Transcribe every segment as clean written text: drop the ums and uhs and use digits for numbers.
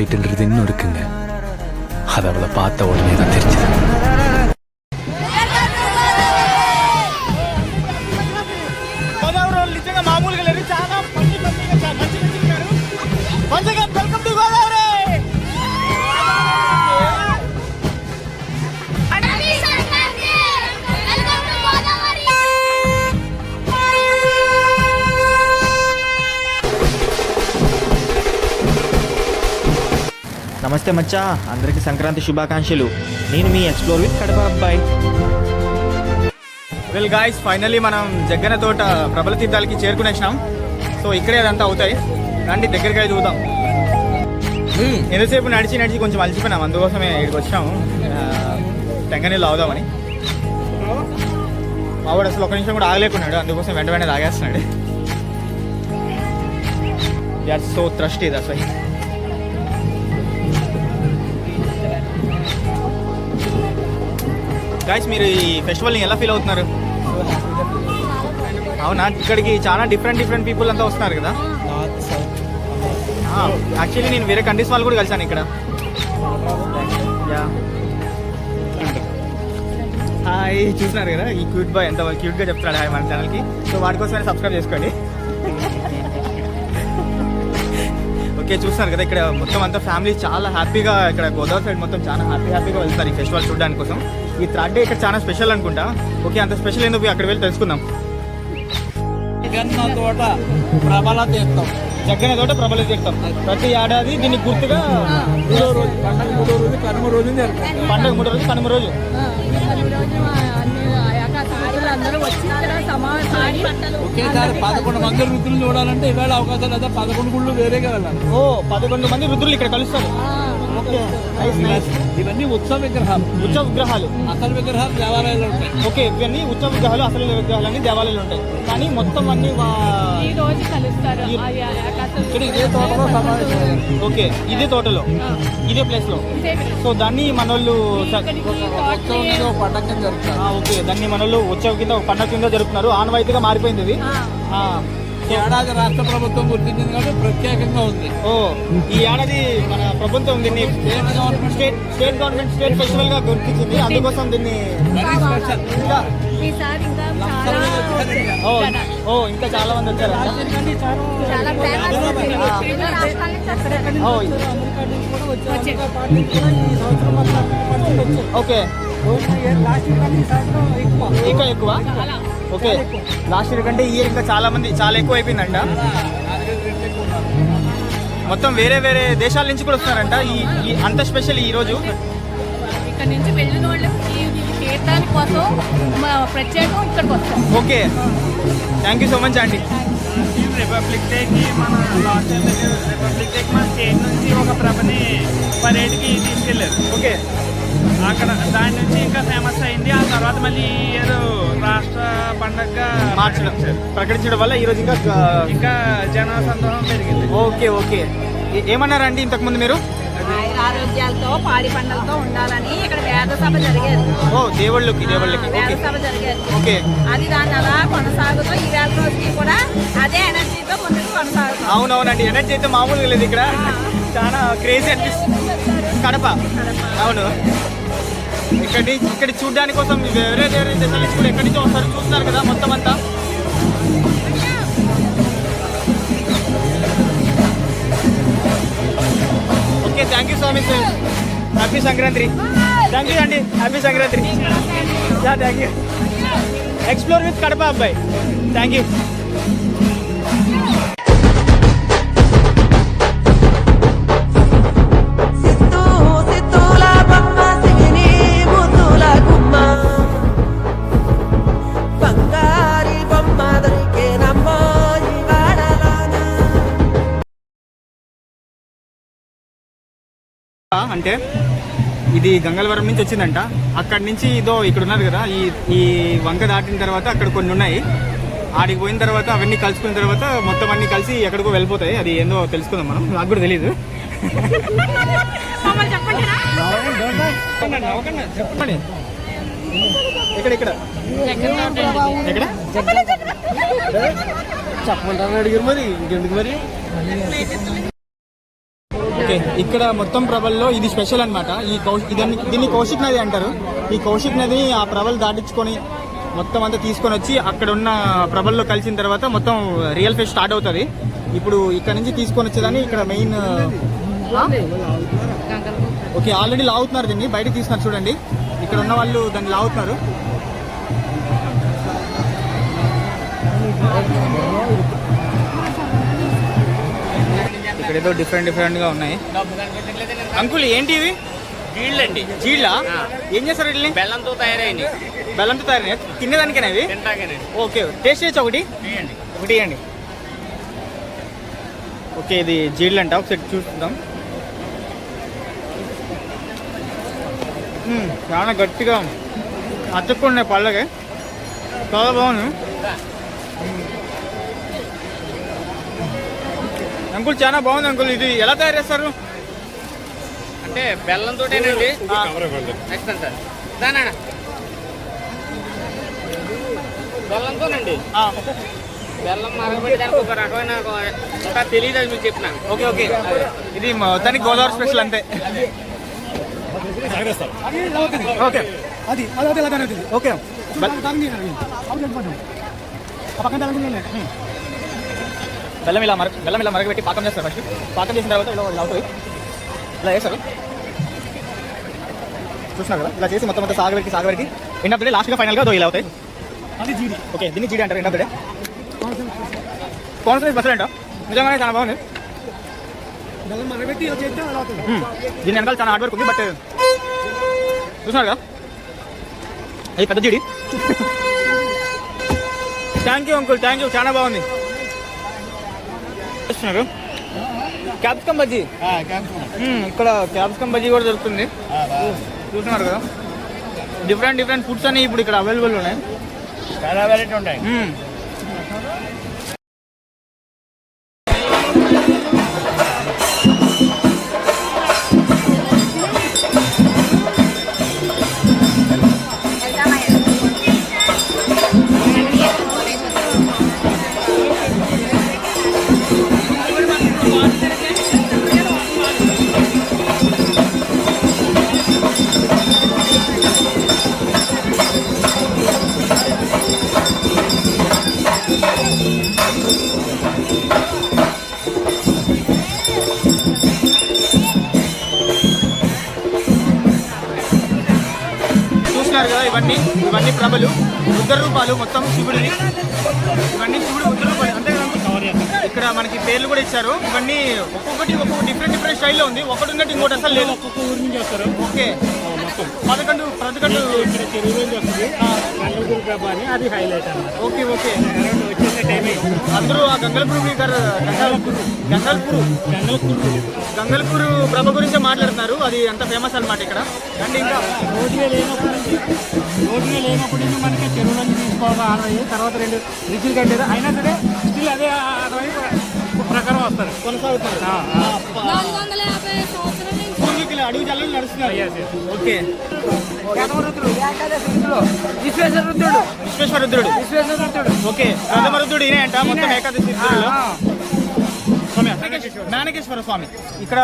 ஃப்ளைட்ன்றது இன்னும் இருக்குங்க. அது அவளை பார்த்த உடனே தான் தெரிஞ்சது. నిజంగా మామూలుగా లేదు, చాలా మంచిగా వెల్కమ్ టు గోదావరి. నమస్తే మచ్చా, అందరికీ సంక్రాంతి శుభాకాంక్షలు. నేను మీ ఎక్స్ప్లోర్ విత్ కడప అబ్బాయి. వెల్ గాయ్స్, ఫైనల్లీ మనం జగ్గన తోట ప్రబల తీర్థాలకి చేరుకునేసినాం. సో ఇక్కడే అదంతా అవుతాయి. రండి దగ్గరికి అయితే చూద్దాం. ఎంతసేపు నడిచి కొంచెం అలసిపోయినాం, అందుకోసమే ఇక్కడికి వచ్చినాము టెంగనీళ్ళు అవుదామని. మావాడు అసలు ఒక నిమిషం కూడా ఆగలేకున్నాడు, అందుకోసం వెంటనే తాగేస్తున్నాడు. యార్ సో థ్రస్టీ ఇది అసలు. గాయ్స్, మీరు ఈ ఫెస్టివల్ని ఎలా ఫీల్ అవుతున్నారు? అవునా, ఇక్కడికి చాలా డిఫరెంట్ పీపుల్ అంతా వస్తున్నారు కదా. యాక్చువల్లీ నేను వేరే కంట్రీస్ వాళ్ళు కూడా కలిసాను ఇక్కడ. హాయ్, చూస్తున్నారు కదా ఈ క్యూట్ బాయ్ ఎంత క్యూట్గా చెప్తాడు హాయ్ మన ఛానల్కి. సో వాడి కోసమే సబ్స్క్రైబ్ చేసుకోండి. ఓకే, చూస్తున్నారు కదా ఇక్కడ మొత్తం అంతా ఫ్యామిలీ చాలా హ్యాపీగా, ఇక్కడ గోదావరి సైడ్ మొత్తం చాలా హ్యాపీగా వెళ్తారు ఈ ఫెస్టివల్ చూడడానికి కోసం. ఈ థర్డ్ డే ఇక్కడ చాలా స్పెషల్ అనుకుంటా. ఓకే, అంత స్పెషల్ ఎందుకు అక్కడ వెళ్ళి తెలుసుకుందాం. జగ్గన తోట ప్రబల తీర్థం ప్రతి ఏడాది దీన్ని గుర్తుగా పండుగ 3 రోజు కనుమ రోజు ఒకేసారి 11 మంది రుద్రులు చూడాలంటే ఇవాళ అవకాశం లేదా 11 గుళ్ళు వేరేగా వెళ్ళాలి. 11 మంది రుద్రులు ఇక్కడ కలుస్తారు. ఇవన్నీ ఉత్సవ విగ్రహాలు అసలు విగ్రహాలు దేవాలయాలు ఉంటాయి. ఓకే, ఇవన్నీ ఉత్సవ విగ్రహాలు అసలు విగ్రహాలన్నీ దేవాలయాలు ఉంటాయి. కానీ మొత్తం అన్ని ఇదే తోటలో సమావేశం. ఓకే, ఇదే తోటలో ఇదే ప్లేస్ లో. సో దాన్ని మనోళ్ళు ఉత్సవం కింద ఒక పండగ కింద జరుగుతారు. ఓకే, దాన్ని మనోళ్ళు ఉత్సవం కింద ఒక పండగ కింద జరుపుతున్నారు. ఆనవాయితీగా మారిపోయింది ఇది. ఏడాది రాష్ట్ర ప్రభుత్వం గుర్తించింది కాబట్టి ప్రత్యేకంగా ఉంది. ఈ ఏడాది మన ప్రభుత్వం దీన్ని స్టేట్ గవర్నమెంట్ స్టేట్ ఫెస్టివల్ గా గుర్తించింది. అందుకోసం దీన్ని ఇంకా చాలా మంది వచ్చారు. ఓకే, ఇంకా ఎక్కువ. ఓకే, లాస్ట్ ఇయర్ కంటే ఈ ఇయర్ ఇంకా చాలా ఎక్కువ అయిపోయిందంట. మొత్తం వేరే దేశాల నుంచి కూడా వస్తారంట. ఈ అంత స్పెషల్ ఈ రోజు. ఇక్కడ నుంచి వెళ్ళిన వాళ్ళు తీర్థానికి కోసం ప్రత్యేకం ఇక్కడికి వస్తాం. Okay, thank you so much అండి. రిపబ్లిక్ డేకి మన లాస్ట్ రిపబ్లిక్ డేకి మన స్టేట్ నుంచి ఒక ప్రభని పరేడ్కి తీసుకెళ్ళారు. ఓకే, అక్కడ దాని నుంచి ఇంకా ఫేమస్ అయింది. ఆ తర్వాత మళ్ళీ ఈ ఇయర్ రాష్ట్ర పండగగా ప్రకటించడం వల్ల ఈ రోజు ఇంకా జన సందోహం పెరిగింది. ఓకే, ఏమన్నారండి ఇంతకు ముందు మీరు? ఆరోగ్యాలతో పాడి పంటలతో ఉండాలని ఇక్కడ వేద సభ జరిగేది. దేవుళ్ళకి వేద సభ జరిగేది. ఓకే, అది దాన్ని అలా కొనసాగుతూ ఈ వేద రోజుకి కూడా అదే ఎనర్జీతో ముందుకు కొనసాగుతాం. అవునవునండి, ఎనర్జీ అయితే మామూలుగా లేదు ఇక్కడ. చాలా క్రేజీ అనిపిస్తుంది. కడప, అవును. ఇక్కడ చూడడానికి కోసం వేరే దేశాల నుంచి కూడా ఎక్కడి నుంచో వస్తారు. చూస్తున్నారు కదా మొత్తం అంతా. Okay, thank you so much. Happy Sankranti. Thank you అండి, happy Sankranti. Thank you. Explore with Kadapa అబ్బాయి. Thank you. అంటే ఇది గంగలవరం నుంచి వచ్చిందంట. అక్కడి నుంచి ఇక్కడ ఉన్నారు కదా, ఈ వంక దాటిన తర్వాత అక్కడ కొన్ని ఉన్నాయి. ఆడికి పోయిన తర్వాత అవన్నీ కలుసుకున్న తర్వాత మొత్తం అన్ని కలిసి ఎక్కడికో వెళ్ళిపోతాయి. అది ఏందో తెలుసుకుందాం మనం, నాకు కూడా తెలీదు. చెప్పండి, ఇక్కడ చెప్పమంటారని అడిగారు. మరి ఇంకెందుకు మరి ఓకే, ఇక్కడ మొత్తం ప్రభల్లో ఇది స్పెషల్ అన్నమాట. దీన్ని కౌశిక్ నది అంటారు. ఈ కౌశిక్ నది ఆ ప్రభలు దాటించుకొని మొత్తం అంతా తీసుకొని వచ్చి అక్కడ ఉన్న ప్రభల్లో కలిసిన తర్వాత మొత్తం రియల్ ఫెస్ట్ స్టార్ట్ అవుతుంది. ఇప్పుడు ఇక్కడ నుంచి తీసుకొని వచ్చేదాన్ని ఇక్కడ మెయిన్. ఓకే, ఆల్రెడీ లాగుతున్నారు దీన్ని, బయటకు తీస్తున్నారు చూడండి. ఇక్కడ ఉన్న వాళ్ళు దాన్ని లాగుతున్నారు. ఇక్కడ ఏదో డిఫరెంట్గా ఉన్నాయి. అంకుల్ ఏంటి ఇవి? జీళ్ళండి. జీళ్ళా? ఏం చేస్తారు వీటిని? బెల్లంతో తయారైంది. బెల్లంతో తయారైన తినేదానికేనా ఇవి? తింటాకేనండి. ఓకే, టేస్ట్ చేయొచ్చు ఒకటి? ఒకటి ఇవ్వండి. ఓకే, ఇది జీళ్ళు అంట, ఒకసారి చూద్దాం. చాలా గట్టిగా అతుక్కున్నాయి పళ్ళకి, చాలా బాగుంది. అంకుల్ చాలా బాగుంది అంకుల్. ఇది ఎలా తయారు చేస్తారు? అంటే బెల్లంతోటేనండి. నెక్స్ట్ సార్ దానా బెల్లంతోనండి. బెల్లం మరగబెట్టి దానికి ఒక రకమైన ఇంకా తెలియదు, అది మీకు చెప్పిన. ఓకే ఓకే, ఇది మొత్తానికి గోదావరి స్పెషల్ అంతే. ఓకే ఓకే, బెల్లం ఇలా మరగబెట్టి పాకం చేస్తారు. ఫస్ట్ పాకం చేసిన తర్వాత ఇలా అవుతుంది, ఇలా వేస్తారు. చూస్తున్నారు కదా, ఇలా చేసి మొత్తం మొత్తం సాగబెట్టి ఎండ్ ఆఫ్ డే లాస్ట్గా ఫైనల్గా ఇలా అవుతాయి. ఓకే, దీన్ని జీడి అంటారు. ఎండ్ ఆఫ్ డే కాన్ఫిడెన్స్ బస్సులు అంట, నిజంగానే చాలా బాగుంది. దీని వెనకాల చాలా హార్డ్ వర్క్ ఉంది. బట్ చూస్తున్నారు కదా, అది పెద్ద జీడి. Thank you uncle, thank you, చాలా బాగుంది. చూస్తున్నారు క్యాప్సికమ్ బజ్జీ. ఇక్కడ క్యాప్సికమ్ బజ్జీ కూడా దొరుకుతుంది. చూస్తున్నారు కదా, డిఫరెంట్ ఫుడ్స్ అన్ని ఇప్పుడు ఇక్కడ అవైలబుల్ ఉన్నాయి. చాలా వెరైటీ ఉంటాయి. కదా, ఇవన్నీ ప్రభలు, రుద్ర రూపాలు, మొత్తం శివుడిని. ఇవన్నీ శివుడు రుద్ర రూపాలు అంతే కదా. ఇక్కడ మనకి పేర్లు కూడా ఇచ్చారు. ఇవన్నీ ఒక్కొక్కటి డిఫరెంట్ స్టైల్లో ఉంది. ఒకటి ఉన్నట్టు ఇంకోటి అసలు లేదు. ఒక్కొక్క ఊరి నుంచి వస్తారు. ఓకే, 11 ఇక్కడ చెరువు నుంచి వస్తుంది. గంగలపూర్ ప్రభ అని అది హైలైట్ అన్నమాట. ఓకే ఓకే, వచ్చేసే టైం అందరూ ఆ గంగల్పూర్ ప్రభ గురించే మాట్లాడుతున్నారు. అది అంత ఫేమస్ అన్నమాట ఇక్కడ. అండ్ ఇంకా రోడ్లే లేనప్పటి నుంచి మనకి చెరువు నుంచి తీసుకోవాలి ఆనవయ్యి. తర్వాత 2 బ్రిడ్జిలు కట్టారు. అయినా సరే స్టిల్ అదే ఆనవయ్యి ప్రకారం వస్తారు, కొనసాగుతున్నారు. 450 సంవత్సరాల నుంచి అడుగు జల్లని నడుస్తున్నారు. ఓకే, విశ్వేశ్వర రుద్రుడు. ఓకే, ప్రథమ రుద్రుడు ఈయన అంట. మొత్తం ఏకాదశి జ్ఞానకేశ్వర స్వామి. ఇక్కడ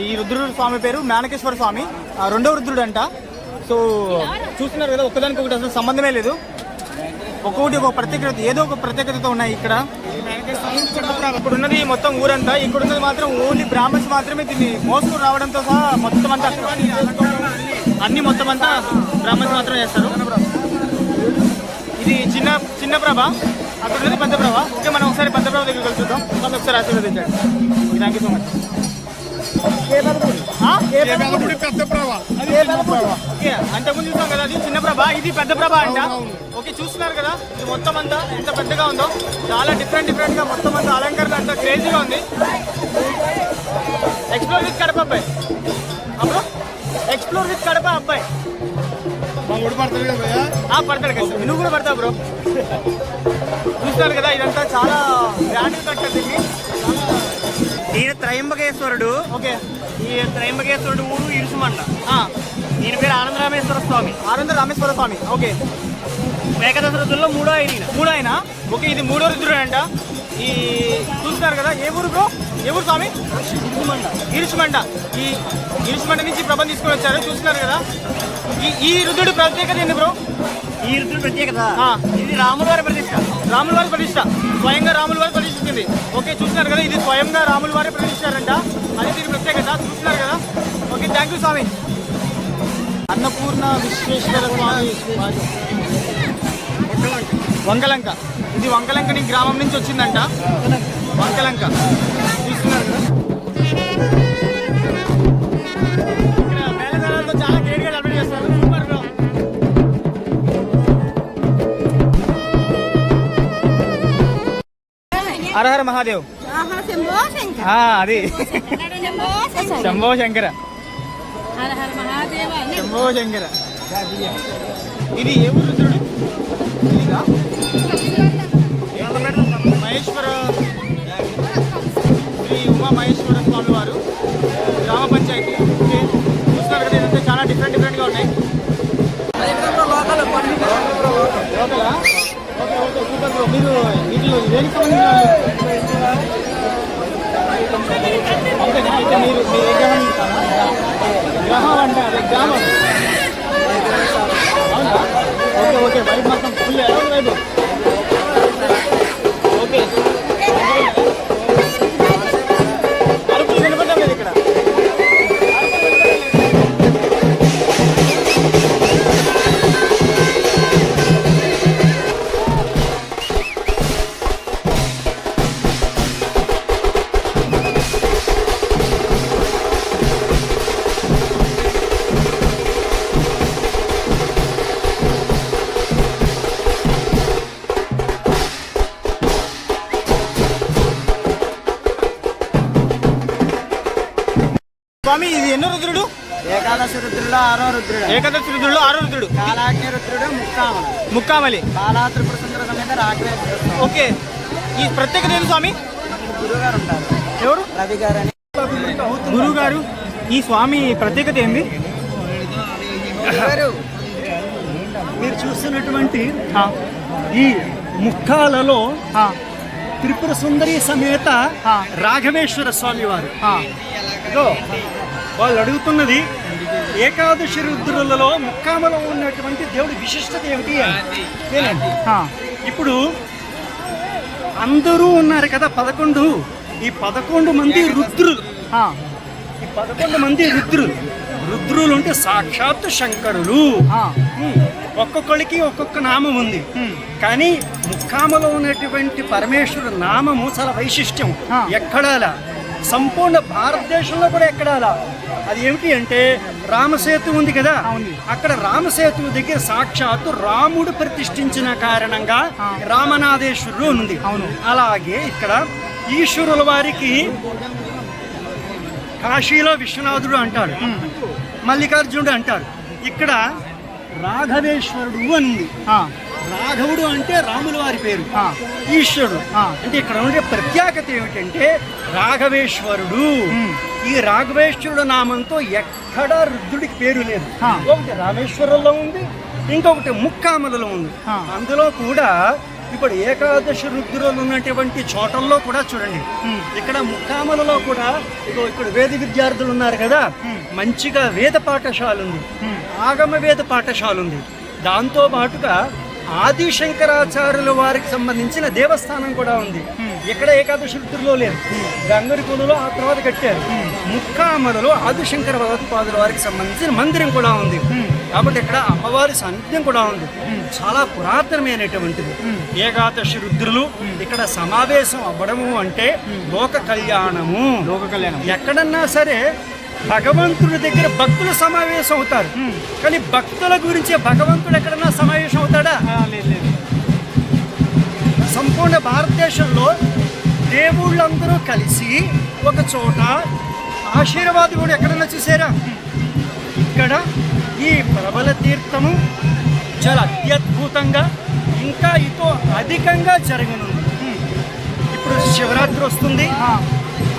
ఈ రుద్రుడు స్వామి పేరు జ్ఞానకేశ్వర స్వామి. రెండవ రుద్రుడు అంట. సో చూస్తున్నారు కదా, ఒక్కదానికి అసలు సంబంధమే లేదు. ఒక్కొక్కటి ఒక ప్రత్యేకత, ఏదో ఒక ప్రత్యేకతతో ఉన్నాయి ఇక్కడ. ఇప్పుడు ఉన్నది మొత్తం ఊరంతా. ఇక్కడ ఉన్నది మాత్రం ఓన్లీ బ్రాహ్మణ్స్ మాత్రమే దీన్ని మోసుకుని రావడంతో సహా మొత్తం అంతా అన్ని మొత్తం అంతా బ్రాహ్మణ్స్ మాత్రం చేస్తారు. ఇది చిన్న ప్రభ, అక్కడ ఉన్నది పెద్ద ప్రభ. ఓకే, మనం ఒకసారి పెద్ద ప్రభ దగ్గరికి వెళ్తుందాం. మనం ఒకసారి ఆశీర్వదించండి. Thank you so much. అంతకుముందు చూసాం కదా, అది చిన్న ప్రభ, ఇది పెద్ద ప్రభ అంట. ఓకే, చూస్తున్నారు కదా, ఇది మొత్తం అంతా ఎంత పెద్దగా ఉందో. చాలా డిఫరెంట్ గా మొత్తం అంతా అలంకరణ అంతా క్రేజీగా ఉంది. ఎక్స్ప్లోర్ విత్ కడప అబ్బాయి. అప్పుడు ఎక్స్ప్లోర్ విత్ కడప అబ్బాయి పడతాడు కదా, నువ్వు కూడా పడతావు బ్రో. చూస్తున్నారు కదా, ఇదంతా చాలా గ్రాండ్ కట్టారు దీన్ని. ఈయన త్రయంబకేశ్వరుడు. ఓకే, ఈ త్రయంబకేశ్వరుడు ఊరు ఇరుసుమండ. ఈయన పేరు ఆనందరామేశ్వర స్వామి. ఓకే, ఏకాదశ రుద్రుల్లో 3వ ఆయన. ఓకే, ఇది 3వ రుద్రుడు అంట. ఈ చూస్తున్నారు కదా, ఏ ఊరు బ్రో? ఏ ఊరు స్వామి? ఇరుసుమండ. ఈ ఇరుసుమండ నుంచి ప్రభను తీసుకొని వచ్చారు. చూస్తున్నారు కదా, ఈ రుద్రుడి ప్రత్యేకత ఏంది బ్రో? ఈ ఋతువు ప్రత్యేకత ఇది రాముల వారి ప్రతిష్ట. రాముల వారి ప్రతిష్ట, స్వయంగా రాముల వారి ప్రతిష్ఠించింది. ఓకే, చూస్తున్నారు కదా, ఇది స్వయంగా రాముల వారి ప్రతిష్ఠారంట. అది దీని ప్రత్యేకత. చూస్తున్నారు కదా. ఓకే, థ్యాంక్ యూ స్వామి. అన్నపూర్ణ విశ్వేశ్వర స్వామి వంకలంక. ఇది వంకలంక నీ గ్రామం నుంచి వచ్చిందంట. వంకలంక చూస్తున్నారు కదా. ఇక్కడ మేళతాళాలతో చాలా గ్రేట్గా డెవలప్ చేస్తారు. Super bro. హర హర మహాదేవ్. అది శంభో శంకర. హర హర మహాదేవ. శంభో శంకర. ఇది ఏ ఊరు రుద్రుడు? ఇదిగా మహేశ్వర శ్రీ ఉమా మహేశ్వర స్వామి వారు గ్రామ పంచాయతీ. ఓకే, చూస్తున్నారు కదా, ఇదంతా చాలా డిఫరెంట్గా ఉన్నాయి. లోకలా? Okay okay, super bro. మీరు వీటిలో దేనికి సంబంధించిన అంతేనా? అయితే మీరు ఏ గ్రహం ఇస్తారా? గ్రహం అంటే అదే గ్రామం. అవునా? ఓకే ఓకే, వైబ్ మొత్తం ఫుల్ ఎలా వైబ్? ఓకే, అరుపులు వినపడ్డం లేదు ఇక్కడ. స్వామి, ఇది ఎన్నో రుద్రుడు? ఏకాదశి రుద్రుడు, 6వ రుద్రుడు. ఏకాదశి రుద్రుడు, 6వ రుద్రుడు. కాలాగ్ని రుద్రుడు, ముక్కామలి. బాలా త్రిపుర సుందర సమేత రాఘవేశ్వర. ఓకే, ఈ ప్రత్యేకత ఏంటి స్వామి? గురువు గారు ఉంటారు. ఎవరు? రవి గారు అని. గురువు గారు. ఈ స్వామి ప్రత్యేకత ఏంది? మీరు చూస్తున్నటువంటి ఈ ముక్కాలలో త్రిపుర సుందరి సమేత రాఘవేశ్వర స్వామి వారు. ఇదో వాళ్ళు అడుగుతున్నది, ఏకాదశి రుద్రులలో ముక్కామలో ఉన్నటువంటి దేవుడి విశిష్టత ఏమిటి అని. ఇప్పుడు అందరూ ఉన్నారు కదా 11. ఈ 11 మంది రుద్రులు. ఈ 11 మంది రుద్రులు. రుద్రులు అంటే సాక్షాత్తు శంకరులు. ఒక్కొక్కడికి ఒక్కొక్క నామం ఉంది. కానీ ముక్కామలో ఉన్నటువంటి పరమేశ్వరుడు నామము చాలా వైశిష్ట్యం. ఎక్కడాలా, సంపూర్ణ భారతదేశంలో కూడా ఎక్కడాలా. అది ఏమిటి అంటే రామసేతు ఉంది కదా, అక్కడ రామసేతు దగ్గర సాక్షాత్తు రాముడు ప్రతిష్ఠించిన కారణంగా రామనాథేశ్వరుడు ఉంది. అలాగే ఇక్కడ ఈశ్వరుల వారికి కాశీలో విశ్వనాథుడు అంటాడు, మల్లికార్జునుడు అంటారు. ఇక్కడ రాఘవేశ్వరుడు అని ఉంది. రాఘవుడు అంటే రాముల వారి పేరు, ఈశ్వరుడు అంటే ఇక్కడ ఉండే ప్రత్యేకత ఏమిటంటే రాఘవేశ్వరుడు. ఈ రాఘవేశ్వరుడు నామంతో ఎక్కడ రుద్రుడికి పేరు లేదు. ఒకటి రామేశ్వరంలో ఉంది, ఇంకొకటి ముక్కామలలో ఉంది. అందులో కూడా ఇప్పుడు ఏకాదశి రుద్రులు ఉన్నటువంటి చోటల్లో కూడా చూడండి, ఇక్కడ ముక్కామలలో కూడా ఇక్కడ వేద విద్యార్థులు ఉన్నారు కదా, మంచిగా వేద పాఠశాల ఉంది, ఆగమ వేద పాఠశాల ఉంది. దాంతో పాటుగా ఆది శంకరాచార్యుల వారికి సంబంధించిన దేవస్థానం కూడా ఉంది. ఇక్కడ ఏకాదశి రుద్రులో లేదు, గంగరిపూలలో ఆ తర్వాత కట్టారు. ముక్కామలలో ఆది శంకర భగవత్పాదుల వారికి సంబంధించిన మందిరం కూడా ఉంది. కాబట్టి ఇక్కడ అమ్మవారి సాన్నిధ్యం కూడా ఉంది, చాలా పురాతనమైనటువంటిది. ఏకాదశి రుద్రులు ఇక్కడ సమావేశం అవ్వడము అంటే లోక కళ్యాణము. ఎక్కడన్నా సరే భగవంతుడి దగ్గర భక్తులు సమావేశం అవుతారు, కానీ భక్తుల గురించి భగవంతుడు ఎక్కడన్నా సమావేశం అవుతాడా? సంపూర్ణ భారతదేశంలో దేవుళ్ళందరూ కలిసి ఒక చోట ఆశీర్వాదం కూడా ఎక్కడన్నా చూసారా? ఇక్కడ ఈ ప్రబల తీర్థము చాలా అత్యద్భుతంగా ఇంకా ఇతో అధికంగా జరగనుంది. ఇప్పుడు శివరాత్రి వస్తుంది,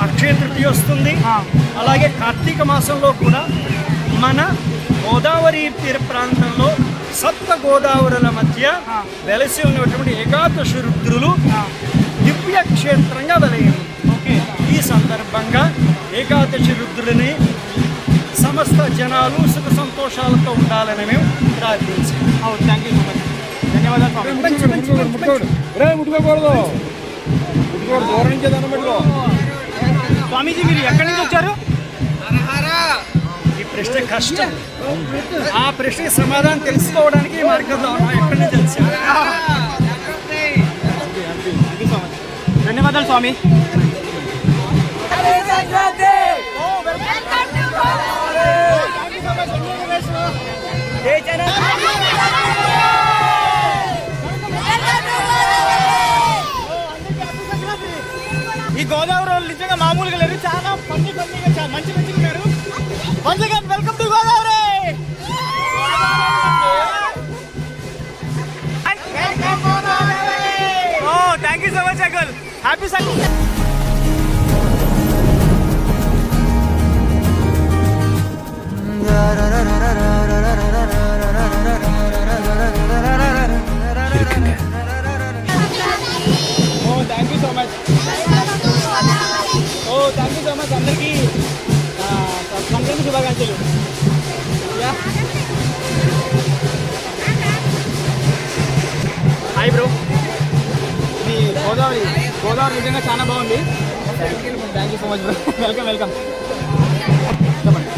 అక్షయ తృతీయ వస్తుంది, అలాగే కార్తీక మాసంలో కూడా మన గోదావరి తీర ప్రాంతంలో సప్త గోదావరుల మధ్య వెలసి ఉన్నటువంటి ఏకాదశి రుద్రులు దివ్యక్షేత్రంగా వెలయింది. ఓకే, ఈ సందర్భంగా ఏకాదశి రుద్రుడిని సమస్త జనాలు సుఖ సంతోషాలతో ఉండాలని మేము ప్రార్థించాం. థ్యాంక్ యూ సో మచ్, ధన్యవాదాలు స్వామి. ముట్టుకోకూడదు దూరం నుంచి దండం పెట్టుకో. స్వామీజీ మీరు ఎక్కడి నుంచి వచ్చారు? ఈ ప్రశ్న కష్టం, ఆ ప్రశ్నకి సమాధానం తెలుసుకోవడానికి ఈ మార్గంలో ఎక్కడి నుంచి వచ్చారు. ధన్యవాదాలు స్వామి. ఈ గోదావరి వాళ్ళు నిజంగా మామూలుగా లేరు, చాలా ఫన్నీగా చాలా మంచిగా ఉన్నారు. Once again welcome to Godavari. Oh thank you so much uncle, happy Sunday. Oh thank you so much, oh thank you so much. అందరికీ సంక్రాంతి శుభాకాంక్షలు. హాయ్ బ్రో, మీ గోదావరి నిజంగా చాలా బాగుంది. Thank you so much bro, welcome welcome. చెప్పండి.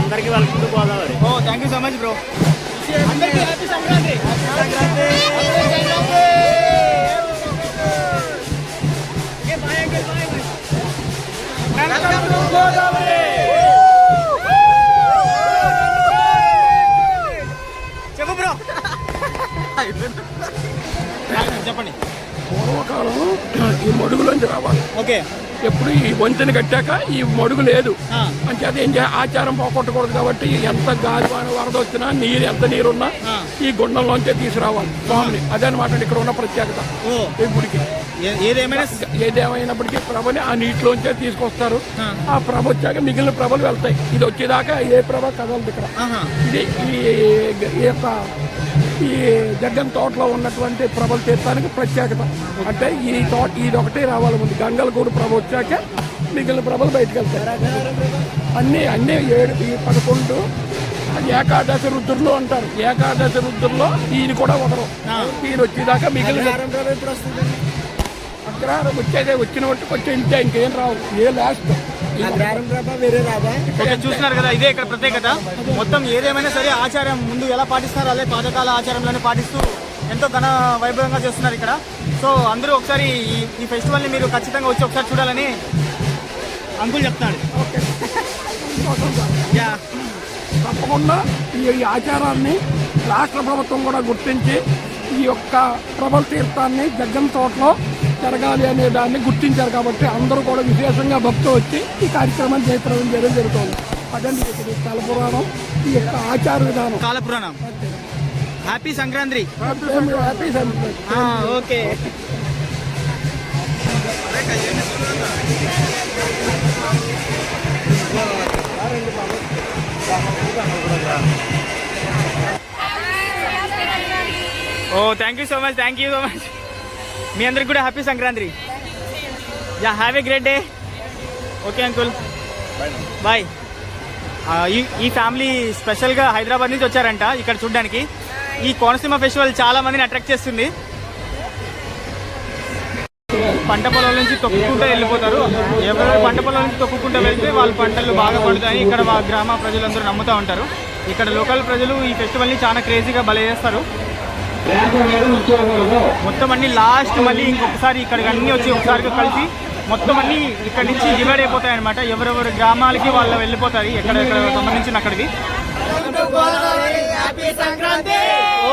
అందరికీ welcome to Godavari. Oh thank you so much bro. అందరికీ happy Sankranti. చెప్పు bro, చెప్పండి. పూర్వకాలం ఈ మడుగులోంచి రావాలి. ఓకే, ఎప్పుడు ఈ వంతెన కట్టాక ఈ మడుగు లేదు అంచేత ఏం ఆచారం పోగొట్టకూడదు కాబట్టి ఎంత గాలి వరద వచ్చినా ఎంత నీరున్నా ఈ గుండంలోంచే తీసుకురావాలి స్వామిని. అదనమాట ఇక్కడ ఉన్న ప్రత్యేకత ఈ గుడికి. ఏదేమైనప్పటికీ ప్రభని ఆ నీటిలోంచే తీసుకొస్తారు. ఆ ప్రభ వచ్చాక మిగిలిన ప్రభలు వెళ్తాయి. ఇది వచ్చేదాకా ఏ ప్రభ కదలదు ఇక్కడ. ఇది ఈ యొక్క ఈ జగ్గం తోటలో ఉన్నటువంటి ప్రభల తీర్థానికి ప్రత్యేకత. అంటే ఈ తోట ఇది ఒకటే రావాలి ముందు. గంగలగూడు ప్రభ వచ్చాక మిగిలిన ప్రభలు బయటకు వెళ్తాయి. అన్నీ 11 ఏకాదశి రుద్రులు అంటారు. ఏకాదశి రుద్రుల్లో ఈయన కూడా ఒకరు. ఈయన వచ్చేదాకా మిగిలిన అగ్రహారం వచ్చిన మట్టుకు వచ్చే ఇంతే, ఇంకేం రావు. ఏ లాస్ట్ వేరే రాదా? చూస్తున్నారు కదా, ఇదే ఇక్కడ ప్రత్యేకత. మొత్తం ఏదేమైనా సరే ఆచారం ముందు ఎలా పాటిస్తున్నారు అదే పాతకాల ఆచారంలోనే పాటిస్తూ ఎంతో ఘన వైభవంగా చేస్తున్నారు ఇక్కడ. సో అందరూ ఒకసారి ఈ ఫెస్టివల్ని మీరు ఖచ్చితంగా వచ్చి ఒకసారి చూడాలని అంకుల్ చెప్తాడు. తప్పకుండా ఈ ఆచారాన్ని రాష్ట్ర ప్రభుత్వం కూడా గుర్తించి ఈ యొక్క ప్రభల తీర్థాన్ని జగ్గం తోటలో జరగాలి అనే దాన్ని గుర్తించారు. కాబట్టి అందరూ కూడా విశేషంగా భక్తులు వచ్చి ఈ కార్యక్రమాన్ని జయప్రదం చేయడం జరుగుతుంది. అదండి కాలపురాణం ఈ యొక్క ఆచార విధానం. కాలపురాణం. Happy Sankranti. Happy Sankranti. Okay. Oh thank you so much, thank you so much. మీ అందరికి కూడా happy Sankranti. Yeah, have a great day. Okay uncle, bye. ఈ ఫ్యామిలీ స్పెషల్గా హైదరాబాద్ నుంచి వచ్చారంట ఇక్కడ చూడడానికి. ఈ కోనసీమ ఫెస్టివల్ చాలా మందిని అట్రాక్ట్ చేస్తుంది. పంట పొలాల నుంచి తొక్కుకుంటూ వెళ్ళిపోతారు. ఎవరైనా పంట పొలాల నుంచి తొక్కుకుంటూ వెళ్తే వాళ్ళ పంటలు బాగా పడతాయని ఇక్కడ మా గ్రామ ప్రజలందరూ నమ్ముతూ ఉంటారు. ఇక్కడ లోకల్ ప్రజలు ఈ ఫెస్టివల్ని చాలా క్రేజీగా భలే చేస్తారు. మొత్తం అన్ని లాస్ట్ మళ్ళీ ఇంకొకసారి ఇక్కడికి అన్నీ వచ్చి ఒకసారిగా కలిసి మొత్తం అన్నీ ఇక్కడ నుంచి డివైడ్ అయిపోతాయి అనమాట. ఎవరెవరి గ్రామాలకి వాళ్ళు వెళ్ళిపోతాయి ఎక్కడెక్కడ సంబంధించిన అక్కడికి. Oh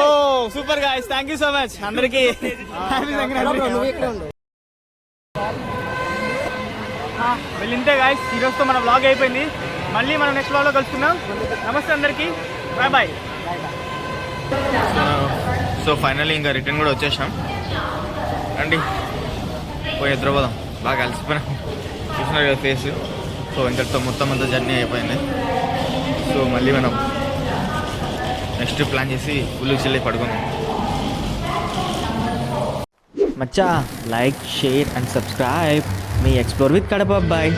super guys, thank you so much. అందరికీ హ్యాపీ సంక్రాంతి. ఇంతే గాయ్స్, ఈరోజుతో మన వ్లాగ్ అయిపోయింది. మళ్ళీ మనం నెక్స్ట్ వ్లాగ్లో కలుసుకుందాం. నమస్తే అందరికీ, బాయ్ బాయ్. సో ఫైనల్లీ ఇంకా రిటర్న్ కూడా వచ్చేసాం అండి. పోయి నిద్రపోదాం, బాగా కలిసిపోయినాం. చూసినారు కదా ఫేస్. సో ఇంతటితో మొత్తం అంతా జర్నీ అయిపోయింది. సో మళ్ళీ మనం నెక్స్ట్ ప్లాన్ చేసి ఫుల్ చిల్లి పడుకుందాం. మచ్చా like share and subscribe me explore with Kadapa అబ్బాయి.